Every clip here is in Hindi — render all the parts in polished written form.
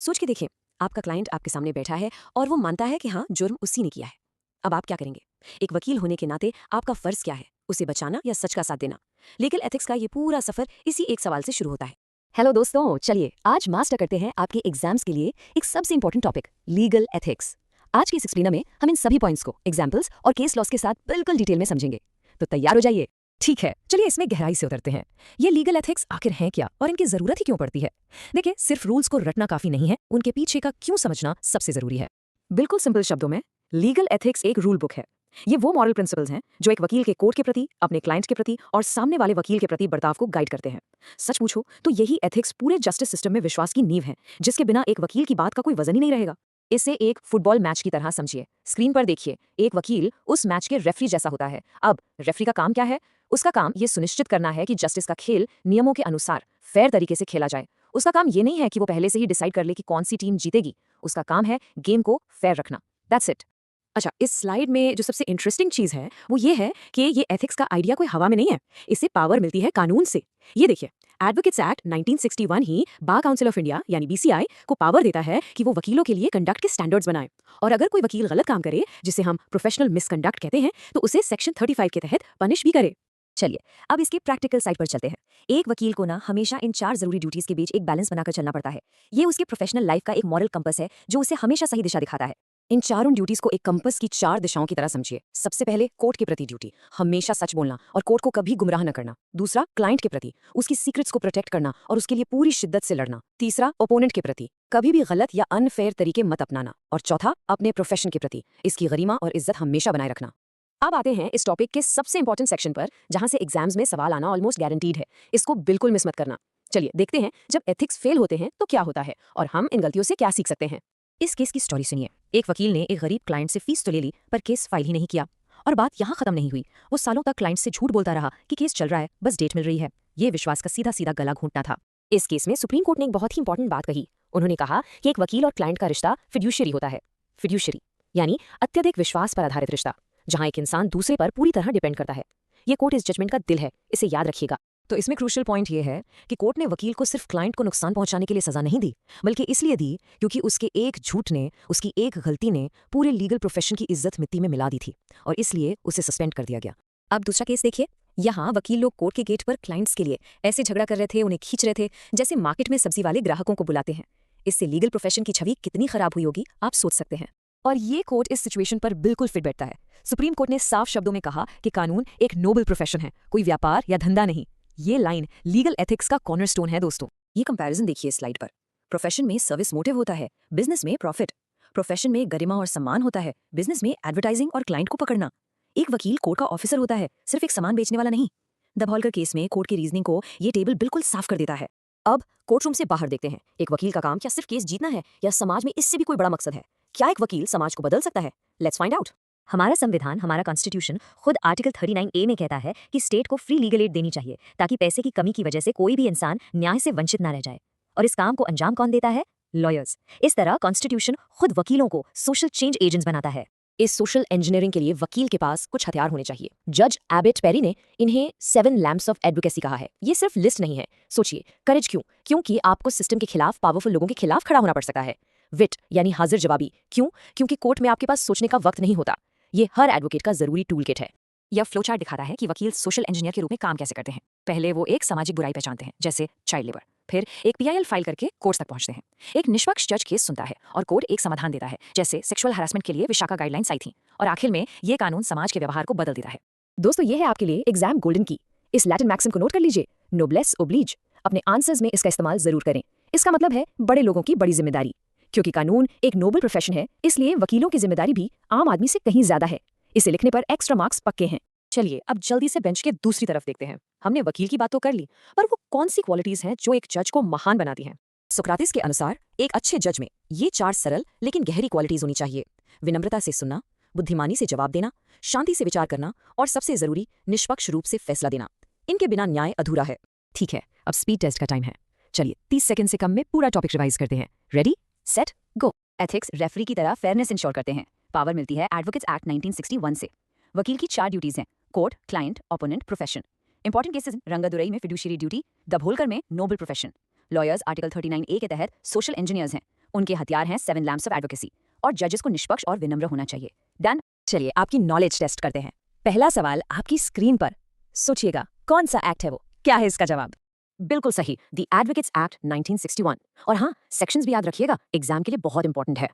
सोच के देखिए, आपका क्लाइंट आपके सामने बैठा है और वो मानता है कि हाँ, जुर्म उसी ने किया है। अब आप क्या करेंगे? एक वकील होने के नाते आपका फर्ज क्या है? उसे बचाना या सच का साथ देना? लीगल एथिक्स का ये पूरा सफर इसी एक सवाल से शुरू होता है। हेलो दोस्तों, चलिए आज मास्टर करते हैं आपके एग्जाम्स के लिए एक सबसे इंपॉर्टेंट टॉपिक, लीगल एथिक्स। आज की इस एक्सप्लेनर में हम इन सभी पॉइंट्स को एग्जाम्पल्स और केस लॉस के साथ बिल्कुल डिटेल में समझेंगे। तो तैयार हो जाइए। ठीक है, चलिए इसमें गहराई से उतरते हैं। ये लीगल एथिक्स आखिर हैं क्या और इनकी जरूरत ही क्यों पड़ती है? देखिए, सिर्फ रूल्स को रटना काफी नहीं है, उनके पीछे का क्यों समझना सबसे जरूरी है। बिल्कुल सिंपल शब्दों में, लीगल एथिक्स एक रूल बुक है। ये वो मॉरल प्रिंसिपल्स हैं जो एक वकील के कोर्ट के प्रति, अपने क्लाइंट के प्रति और सामने वाले वकील के प्रति बर्ताव को गाइड करते हैं। सच पूछो तो यही एथिक्स पूरे जस्टिस सिस्टम में विश्वास की नींव है, जिसके बिना एक वकील की बात का कोई वजन ही नहीं रहेगा। इसे एक फुटबॉल मैच की तरह समझिए। स्क्रीन पर देखिए, एक वकील उस मैच के रेफरी जैसा होता है। अब रेफरी का काम क्या है? उसका काम ये सुनिश्चित करना है कि जस्टिस का खेल नियमों के अनुसार फेयर तरीके से खेला जाए। उसका काम ये नहीं है कि वो पहले से ही डिसाइड कर ले कि कौन सी टीम जीतेगी। उसका काम है गेम को फेयर रखना। That's it. अच्छा, इस स्लाइड में जो सबसे इंटरेस्टिंग चीज है वो ये है कि ये एथिक्स का आइडिया कोई हवा में नहीं है। इसे पावर मिलती है कानून से। ये देखिए, advocates act 1961 he bar council of India यानी बीसीआई को पावर देता है कि वो वकीलों के लिए कंडक्ट के स्टैंडर्ड्स बनाए। और अगर कोई वकील गलत काम करे, जिसे हम प्रोफेशनल मिसकंडक्ट कहते हैं, तो उसे सेक्शन 35 के तहत पनिश भी करे। चलिए अब इसके प्रैक्टिकल साइड पर चलते हैं। एक वकील को ना हमेशा इन 4 जरूरी ड्यूटीज के बीच एक बैलेंस बनाकर चलना पड़ता है। ये उसके प्रोफेशनल लाइफ का एक मॉरल कंपस है जो उसे हमेशा सही दिशा दिखाता है। इन चारों ड्यूटीज को एक कंपस की 4 दिशाओं की तरह समझिए। सबसे पहले कोर्ट के प्रति ड्यूटी, हमेशा सच बोलना और कोर्ट को कभी गुमराह न करना। दूसरा, क्लाइंट के प्रति, उसकी सीक्रेट्स को प्रोटेक्ट करना और उसके लिए पूरी शिद्दत से लड़ना। तीसरा, ओपोनेंट के प्रति, कभी भी गलत या अनफेयर तरीके मत अपनाना। और चौथा, अपने प्रोफेशन के प्रति, इसकी गरिमा और इज्जत हमेशा बनाए रखना। अब आते हैं इस टॉपिक के सबसे इंपॉर्टेंट सेक्शन पर, जहां से एग्जाम्स में सवाल आना ऑलमोस्ट गारंटीड है। इसको बिल्कुल मिस मत करना। चलिए देखते हैं जब एथिक्स फेल होते हैं तो क्या होता है और हम इन गलतियों से क्या सीख सकते हैं। इस केस की स्टोरी सुनिए। एक वकील ने एक गरीब क्लाइंट से फीस तो ले ली, पर केस फाइल ही नहीं किया। और बात यहाँ खत्म नहीं हुई। वो सालों तक क्लाइंट से झूठ बोलता रहा कि केस चल रहा है, बस डेट मिल रही है। ये विश्वास का सीधा सीधा गला घोंटना था। इस केस में सुप्रीम कोर्ट ने एक बहुत ही इंपॉर्टेंट बात कही। उन्होंने कहा कि एक वकील और क्लाइंट का रिश्ता फिड्यूशियरी होता है। फिड्यूशियरी यानी अत्यधिक विश्वास पर आधारित रिश्ता, जहां एक इंसान दूसरे पर पूरी तरह डिपेंड करता है। ये कोर्ट इस जजमेंट का दिल है, इसे याद रखिएगा। तो इसमें क्रूशियल पॉइंट ये है कि कोर्ट ने वकील को सिर्फ क्लाइंट को नुकसान पहुंचाने के लिए सजा नहीं दी, बल्कि इसलिए दी क्योंकि उसके एक झूठ ने, उसकी एक गलती ने पूरे लीगल प्रोफेशन की इज्जत मिट्टी में मिला दी थी, और इसलिए उसे सस्पेंड कर दिया गया। अब दूसरा केस देखिए। यहाँ वकील लोग कोर्ट के गेट पर क्लाइंट्स के लिए ऐसे झगड़ा कर रहे थे, उन्हें खींच रहे थे, जैसे मार्केट में सब्जी वाले ग्राहकों को बुलाते हैं। इससे लीगल प्रोफेशन की छवि कितनी खराब हुई होगी, आप सोच सकते हैं। और ये कोर्ट इस सिचुएशन पर बिल्कुल फिट बैठता है। सुप्रीम कोर्ट ने साफ शब्दों में कहा कि कानून एक नोबल प्रोफेशन है, कोई व्यापार या धंधा नहीं। ये लाइन लीगल एथिक्स का कॉर्नरस्टोन है दोस्तों। ये कंपैरिजन देखिए स्लाइड पर। प्रोफेशन में सर्विस मोटिव होता है, बिजनेस में प्रॉफिट। प्रोफेशन में गरिमा और सम्मान होता है, बिजनेस में एडवर्टाइजिंग और क्लाइंट को पकड़ना। एक वकील कोर्ट का ऑफिसर होता है, सिर्फ एक सामान बेचने वाला नहीं। दभौलकर केस में कोर्ट की रीजनिंग को ये टेबल बिल्कुल साफ कर देता है। अब कोर्ट रूम से बाहर देखते हैं। एक वकील का काम क्या सिर्फ केस जीतना है, या समाज में इससे भी कोई बड़ा मकसद है? क्या एक वकील समाज को बदल सकता है? Let's find out. हमारा संविधान, हमारा कॉन्स्टिट्यूशन खुद आर्टिकल 39A में कहता है कि स्टेट को फ्री लीगल एड देनी चाहिए, ताकि पैसे की कमी की वजह से कोई भी इंसान न्याय से वंचित ना रह जाए। और इस काम को अंजाम कौन देता है? लॉयर्स। इस तरह कॉन्स्टिट्यूशन खुद वकीलों को सोशल चेंज एजेंट्स बनाता है। इस सोशल इंजीनियरिंग के लिए वकील के पास कुछ हथियार होने चाहिए। जज एबेट पेरी ने इन्हें 7 लैम्प्स ऑफ एडवोकेसी कहा है। ये सिर्फ लिस्ट नहीं है। सोचिए, करेज क्यों? क्योंकि आपको सिस्टम के खिलाफ, पावरफुल लोगों के खिलाफ खड़ा होना पड़ सकता है। विट यानी हाजिर जवाबी, क्यों? क्योंकि कोर्ट में आपके पास सोचने का वक्त नहीं होता। ये हर एडवोकेट का जरूरी टूल किट है। यह फ्लोचार्ट दिखाता है कि वकील सोशल इंजीनियर के रूप में काम कैसे करते हैं। पहले वो एक सामाजिक बुराई पहचानते हैं, जैसे चाइल्ड लेबर। फिर एक पीआईएल फाइल करके कोर्ट तक पहुंचते हैं। एक निष्पक्ष जज केस सुनता है और कोर्ट एक समाधान देता है, जैसे सेक्सुअल हरासमेंट के लिए विशाखा गाइडलाइंस आई थी। और आखिर में ये कानून समाज के व्यवहार को बदल देता है। दोस्तों, ये है आपके लिए एग्जाम गोल्डन की। इस लैटिन मैक्सिम को नोट कर लीजिए, नोब्लेस ओब्लीज। अपने आंसर्स में इसका इस्तेमाल जरूर करें। इसका मतलब है बड़े लोगों की बड़ी जिम्मेदारी। क्योंकि कानून एक नोबल प्रोफेशन है, इसलिए वकीलों की जिम्मेदारी भी आम आदमी से कहीं ज्यादा है। इसे लिखने पर एक्स्ट्रा मार्क्स पक्के हैं। चलिए अब जल्दी से बेंच के दूसरी तरफ देखते हैं। हमने वकील की बात तो कर ली, पर वो कौन सी क्वालिटीज हैं जो एक जज को महान बनाती हैं? सोक्राटिस के अनुसार एक अच्छे जज में ये 4 सरल लेकिन गहरी क्वालिटीज होनी चाहिए। विनम्रता से सुनना, बुद्धिमानी से जवाब देना, शांति से विचार करना, और सबसे जरूरी, निष्पक्ष रूप से फैसला देना। इनके बिना न्याय अधूरा है। ठीक है, अब स्पीड टेस्ट का टाइम है। चलिए 30 सेकंड से कम में पूरा टॉपिक रिवाइज करते हैं। रेडी, सेट, गो। एथिक्स रेफरी की तरह फेयरनेस इंश्योर करते हैं। पावर मिलती है एडवोकेट्स एक्ट 1961 से। वकील की 4 ड्यूटीज हैं: court, client, opponent, profession. Important cases: Rangadurai में फिड्यूशियरी ड्यूटी, दभोलकर में noble profession. Lawyers article 39A के तहत सोशल इंजीनियर्स हैं। उनके हथियार हैं 7 लैम्प्स ऑफ एडवोकेसी और जजेस को निष्पक्ष और विनम्र होना चाहिए। डन। चलिए आपकी नॉलेज टेस्ट करते हैं। पहला सवाल आपकी स्क्रीन पर। सोचिएगा कौन सा एक्ट है वो? क्या है इसका जवाब? बिल्कुल सही, द एडवोकेट्स एक्ट 1961। और हाँ, सेक्शंस भी याद रखिएगा, एग्जाम के लिए बहुत इंपॉर्टेंट है।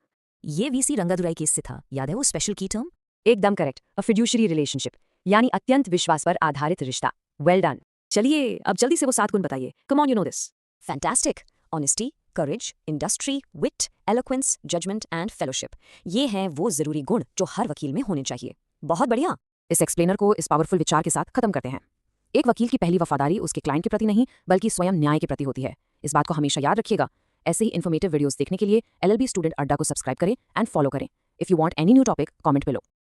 ये वीसी रंगादुराई केस से था, याद है वो स्पेशल की टर्म? एकदम करेक्ट, अ फिड्यूशरी रिलेशनशिप, यानी अत्यंत विश्वास पर आधारित रिश्ता। Well done. चलिए अब जल्दी से वो 7 गुण बताइए। Come on, you know this. Fantastic. Honesty, courage, industry, wit, eloquence, judgement and fellowship. ये हैं वो जरूरी गुण जो हर वकील में होने चाहिए। बहुत बढ़िया। इस एक्सप्लेनर को इस पावरफुल विचार के साथ खत्म करते हैं। एक वकील की पहली वफादारी उसके क्लाइंट के प्रति नहीं बल्कि स्वयं न्याय के प्रति होती है। इस बात को हमेशा याद रखिएगा। ऐसे ही इन्फॉर्मेटिव वीडियोस देखने के लिए LLB स्टूडेंट अड्डा को सब्सक्राइब करें एंड फॉलो करें। If you want any new topic, comment below.